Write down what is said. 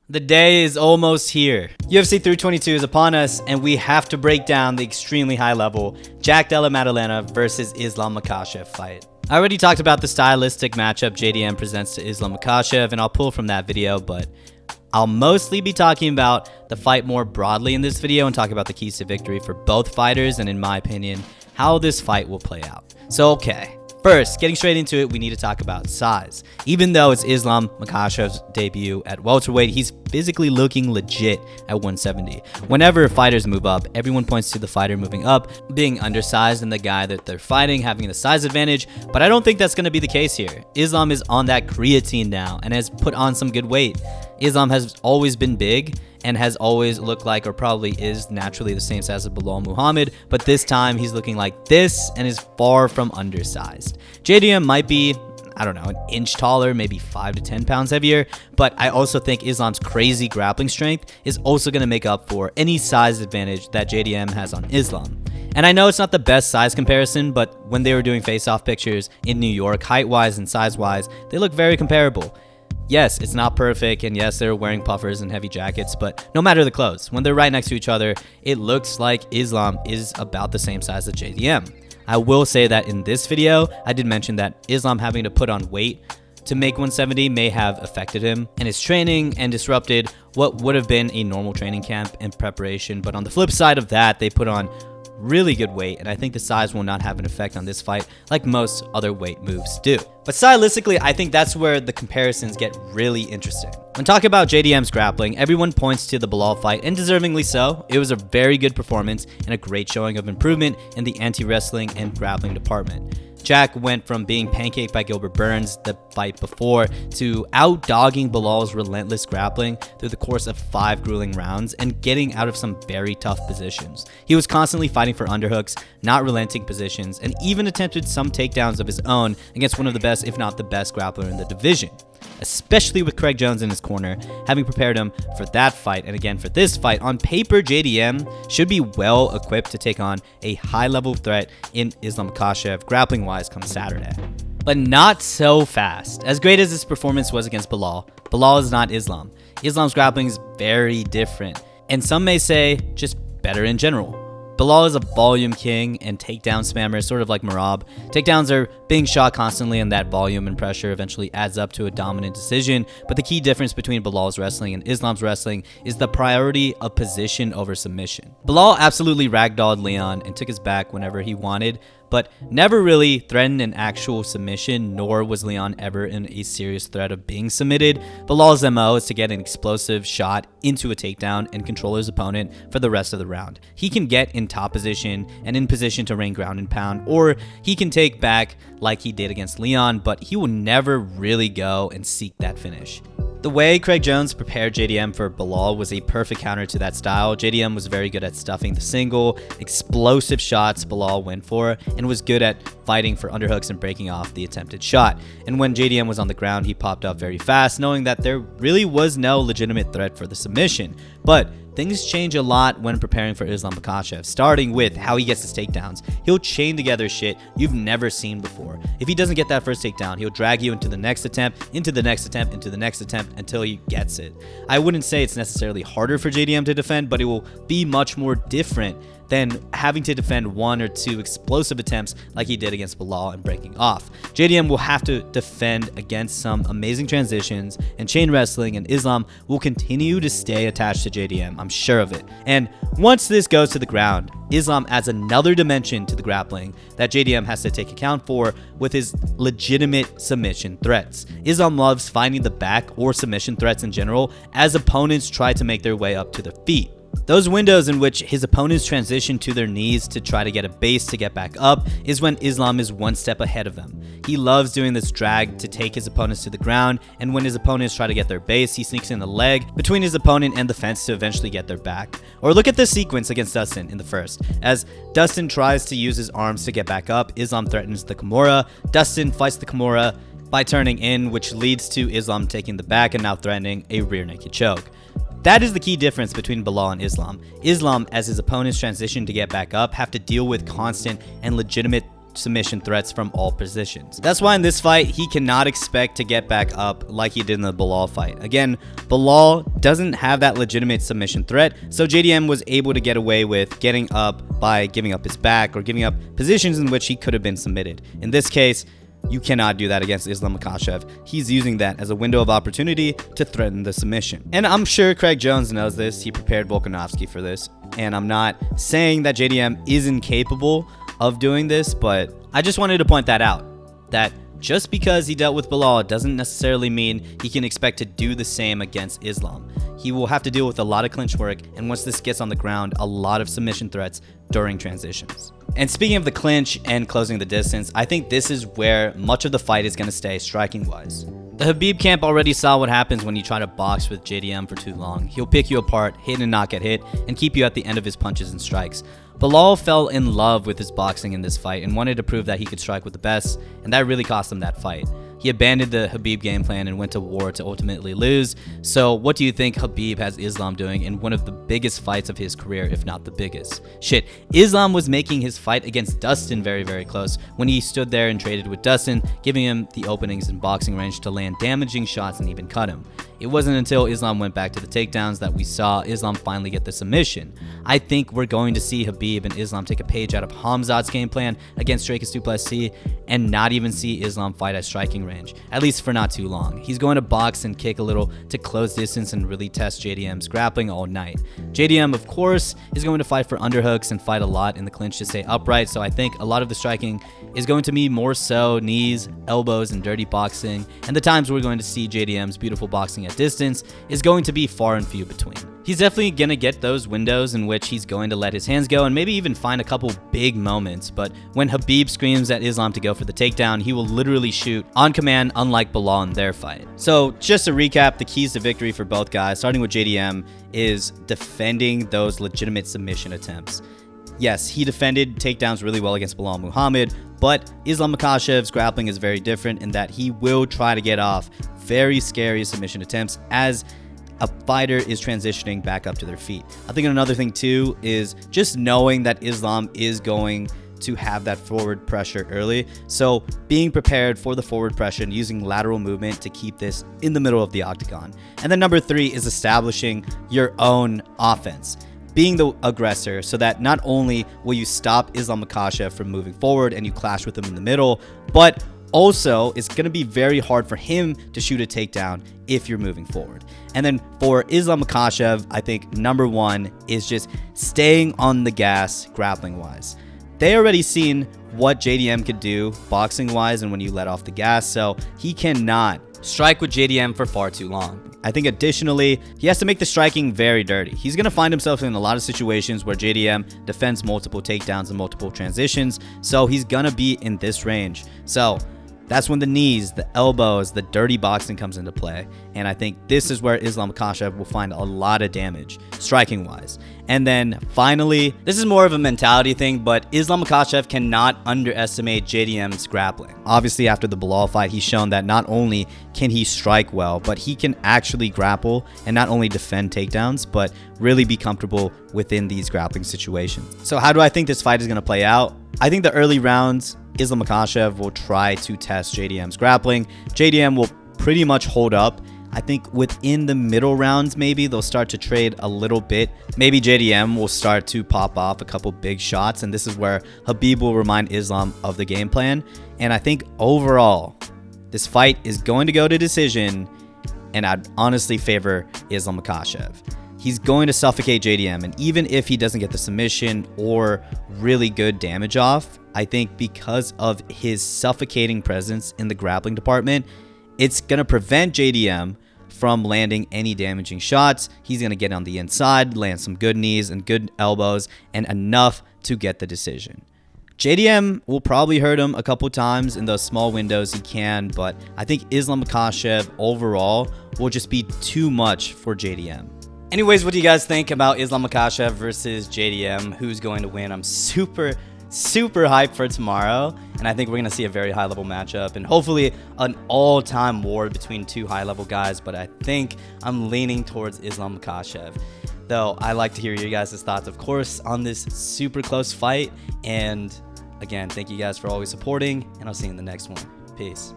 The day is almost here. UFC 322 is upon us, and we have to break down the extremely high level Della Maddalena versus Islam Makhachev fight. I already talked about the stylistic matchup JDM presents to Islam Makhachev, and I'll pull from that video, but I'll mostly be talking about the fight more broadly in this video and talk about the keys to victory for both fighters and, in my opinion, how this fight will play out. So, okay. First, getting straight into it, we need to talk about size. Even though it's Islam Makhachev's debut at welterweight, he's physically looking legit at 170. Whenever fighters move up, everyone points to the fighter moving up being undersized and the guy that they're fighting having the size advantage, but I don't think that's going to be the case here. Islam is on that creatine now and has put on some good weight. Islam has always been big and has always looked like, or probably is naturally, the same size as Belal Muhammad, but this time he's looking like this and is far from undersized. JDM might be, I don't know, an inch taller, maybe 5 to 10 pounds heavier, but I also think Islam's crazy grappling strength is also going to make up for any size advantage that JDM has on Islam. And I know it's not the best size comparison, but when they were doing face-off pictures in New York, height-wise and size-wise, they look very comparable. Yes, it's not perfect, and yes, they're wearing puffers and heavy jackets, but no matter the clothes, when they're right next to each other, it looks like Islam is about the same size as JDM. I will say that in this video, I did mention that Islam having to put on weight to make 170 may have affected him and his training and disrupted what would have been a normal training camp and preparation, but on the flip side of that, they put on really good weight, and I think the size will not have an effect on this fight like most other weight moves do. But stylistically, I think that's where the comparisons get really interesting. When talking about JDM's grappling, everyone points to the Belal fight, and deservingly so. It was a very good performance and a great showing of improvement in the anti-wrestling and grappling department. Jack went from being pancaked by Gilbert Burns the fight before to out-dogging Belal's relentless grappling through the course of 5 grueling rounds and getting out of some very tough positions. He was constantly fighting for underhooks, not relenting positions, and even attempted some takedowns of his own against one of the best, if not the best, grappler in the division. Especially with Craig Jones in his corner, having prepared him for that fight and again for this fight. On paper, JDM should be well equipped to take on a high-level threat in Islam Makhachev grappling-wise come Saturday. But not so fast. As great as this performance was against Belal, Belal is not Islam. Islam's grappling is very different, and some may say just better in general. Belal is a volume king and takedown spammer, sort of like Merab. Takedowns are being shot constantly, and that volume and pressure eventually adds up to a dominant decision. But the key difference between Belal's wrestling and Islam's wrestling is the priority of position over submission. Belal absolutely ragdolled Leon and took his back whenever he wanted, but never really threatened an actual submission, nor was Leon ever in a serious threat of being submitted. Belal's MO is to get an explosive shot into a takedown and control his opponent for the rest of the round. He can get in top position and in position to rain ground and pound, or he can take back like he did against Leon, but he will never really go and seek that finish. The way Craig Jones prepared JDM for Belal was a perfect counter to that style. JDM was very good at stuffing the single, explosive shots Belal went for, and was good at fighting for underhooks and breaking off the attempted shot. And when JDM was on the ground, he popped up very fast, knowing that there really was no legitimate threat for the submission. But things change a lot when preparing for Islam Makhachev, starting with how he gets his takedowns. He'll chain together shit you've never seen before. If he doesn't get that first takedown, he'll drag you into the next attempt, into the next attempt, into the next attempt until he gets it. I wouldn't say it's necessarily harder for JDM to defend, but it will be much more different than having to defend 1 or 2 explosive attempts like he did against Belal and breaking off. JDM will have to defend against some amazing transitions and chain wrestling, and Islam will continue to stay attached to JDM, I'm sure of it. And once this goes to the ground, Islam adds another dimension to the grappling that JDM has to take account for with his legitimate submission threats. Islam loves finding the back or submission threats in general as opponents try to make their way up to the feet. Those windows in which his opponents transition to their knees to try to get a base to get back up is when Islam is one step ahead of them. He loves doing this drag to take his opponents to the ground, and when his opponents try to get their base, he sneaks in the leg between his opponent and the fence to eventually get their back. Or look at this sequence against Dustin in the first. As Dustin tries to use his arms to get back up, Islam threatens the Kimura. Dustin fights the Kimura by turning in, which leads to Islam taking the back and now threatening a rear naked choke. That is the key difference between Belal and Islam. Islam, as his opponents transition to get back up, have to deal with constant and legitimate submission threats from all positions. That's why in this fight, he cannot expect to get back up like he did in the Bilal fight. Again, Bilal doesn't have that legitimate submission threat, so JDM was able to get away with getting up by giving up his back or giving up positions in which he could have been submitted. In this case, you cannot do that against Islam Makhachev. He's using that as a window of opportunity to threaten the submission. And I'm sure Craig Jones knows this. He prepared Volkanovski for this. And I'm not saying that JDM isn't capable of doing this, but I just wanted to point that out. That just because he dealt with Bilal doesn't necessarily mean he can expect to do the same against Islam. He will have to deal with a lot of clinch work, and once this gets on the ground, a lot of submission threats during transitions. And speaking of the clinch and closing the distance, I think this is where much of the fight is going to stay striking-wise. The Khabib camp already saw what happens when you try to box with JDM for too long. He'll pick you apart, hit and not get hit, and keep you at the end of his punches and strikes. Bilal fell in love with his boxing in this fight and wanted to prove that he could strike with the best, and that really cost him that fight. He abandoned the Khabib game plan and went to war to ultimately lose. So what do you think Khabib has Islam doing in one of the biggest fights of his career, if not the biggest? Shit, Islam was making his fight against Dustin very, very close when he stood there and traded with Dustin, giving him the openings in boxing range to land damaging shots and even cut him. It wasn't until Islam went back to the takedowns that we saw Islam finally get the submission. I think we're going to see Khabib and Islam take a page out of Hamzat's game plan against Dricus du Plessis and not even see Islam fight at striking range, at least for not too long. He's going to box and kick a little to close distance and really test JDM's grappling all night. JDM, of course, is going to fight for underhooks and fight a lot in the clinch to stay upright, so I think a lot of the striking is going to be more so knees, elbows, and dirty boxing, and the times we're going to see JDM's beautiful boxing at distance is going to be far and few between. He's definitely going to get those windows in which he's going to let his hands go and maybe even find a couple big moments, but when Khabib screams at Islam to go for the takedown, he will literally shoot on command, unlike Bilal in their fight. So just to recap, the keys to victory for both guys, starting with JDM, is defending those legitimate submission attempts. Yes, he defended takedowns really well against Bilal Muhammad, but Islam Makhachev's grappling is very different in that he will try to get off very scary submission attempts as a fighter is transitioning back up to their feet. I think another thing too is just knowing that Islam is going to have that forward pressure early. So being prepared for the forward pressure and using lateral movement to keep this in the middle of the octagon. And then number 3 is establishing your own offense. Being the aggressor so that not only will you stop Islam Makhachev from moving forward and you clash with him in the middle, but also it's going to be very hard for him to shoot a takedown if you're moving forward. And then for Islam Makhachev, I think number 1 is just staying on the gas grappling wise. They already seen what JDM could do boxing wise and when you let off the gas, so he cannot strike with JDM for far too long. I think additionally, he has to make the striking very dirty. He's going to find himself in a lot of situations where JDM defends multiple takedowns and multiple transitions, so he's going to be in this range. So that's when the knees, the elbows, the dirty boxing comes into play. And I think this is where Islam Makhachev will find a lot of damage, striking-wise. And then finally, this is more of a mentality thing, but Islam Makhachev cannot underestimate JDM's grappling. Obviously, after the Bilal fight, he's shown that not only can he strike well, but he can actually grapple and not only defend takedowns, but really be comfortable within these grappling situations. So how do I think this fight is going to play out? I think the early rounds, Islam Makhachev will try to test JDM's grappling. JDM will pretty much hold up. I think within the middle rounds, maybe they'll start to trade a little bit. Maybe JDM will start to pop off a couple big shots, and this is where Khabib will remind Islam of the game plan. And I think overall, this fight is going to go to decision, and I'd honestly favor Islam Makhachev. He's going to suffocate JDM, and even if he doesn't get the submission or really good damage off, I think because of his suffocating presence in the grappling department, it's going to prevent JDM from landing any damaging shots. He's going to get on the inside, land some good knees and good elbows, and enough to get the decision. JDM will probably hurt him a couple times in those small windows he can, but I think Islam Makhachev overall will just be too much for JDM. Anyways, what do you guys think about Islam Makhachev versus JDM? Who's going to win? I'm super hyped for tomorrow, and I think we're going to see a very high-level matchup and hopefully an all-time war between two high-level guys, but I think I'm leaning towards Islam Makhachev. Though I like to hear your guys' thoughts, of course, on this super close fight, and Again, thank you guys for always supporting, and I'll see you in the next one. Peace.